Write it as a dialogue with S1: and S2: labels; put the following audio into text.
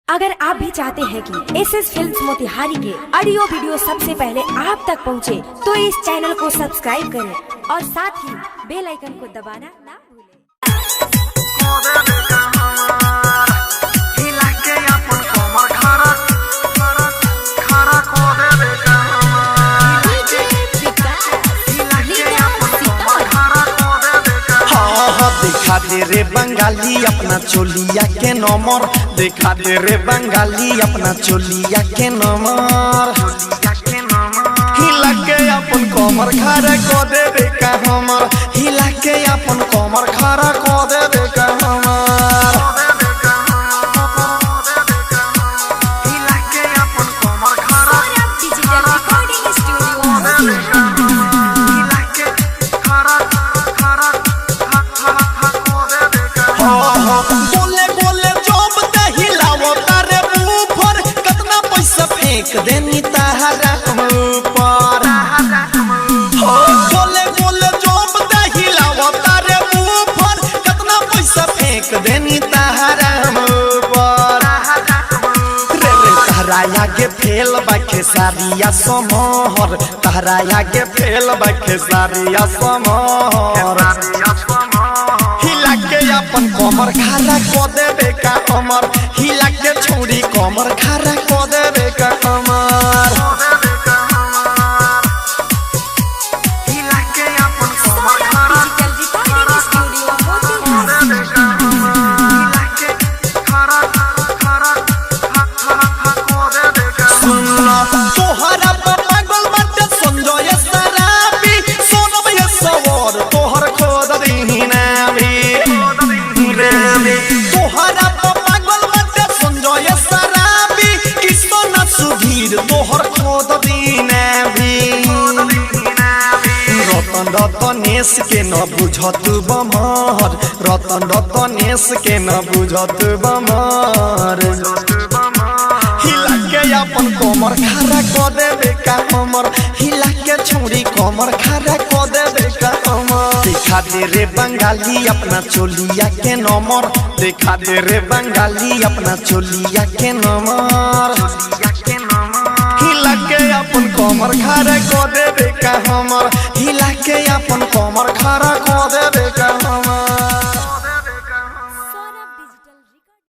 S1: अगर आप भी चाहते हैं कि एसएस फिल्म्स मोतिहारी के ऑडियो वीडियो सबसे पहले आप तक पहुंचे, तो इस चैनल को सब्सक्राइब करें और साथ ही बेल आइकन को दबाना ना भूलें।
S2: देखा दे रे बंगाली अपना चोलिया के नंबर, देखा दे रे बंगाली अपना चोलिया के नंबर। हिला के अपन कमर खड़ा को दे दे का हमर, हिला के अपन कमर खड़ा को दे दे का हमर। हिला के अपन कमर खड़ा
S1: डिजिटल रिकॉर्डिंग स्टूडियो
S2: बोले बोले जब ते हिलावो तारे ऊपर, कितना पैसा फेंक देनी तारा ऊपर। बोले बोले जब ते हिलावो तारे ऊपर, कितना पैसा फेंक देनी तारा ऊपर। रे रे तारा आगे फेल बाखे सारिया समोहर, तारा आगे फेल बाखे सारिया समोहर। हिला के अपन कमर खड़ा को देबे का हमर, हिला के छोड़ी कमर खड़ा को देबे का हमर। हिला के अपन कमर खड़ा
S1: डिजिटल रिकॉर्डिंग स्टूडियो
S2: हिला के खड़ा को देबे का। सुन तोहरा पर पागल बाटे संजय सराबी, सोनम ये सवर तोहर खोद दीना भी। तोहरा पागल बाटे संजय सराबी, किसो न सुधीर तोहर खोद दीना भी। रतन रतनेश के न बुझत बमर, रतन रतनेश के न बुझत बमर। हिला के अपन कमर खड़ा को देबे का हमर, हिला के छोड़ी कमर खड़ा को देबे का हमर। देखा दे रे बंगाली अपना चोलिया के नंबर, देखा दे रे बंगाली अपना चोलिया के नंबर। हिला के अपन कमर खड़ा को देबे का हमर, हिला के अपन कमर खड़ा को देबे।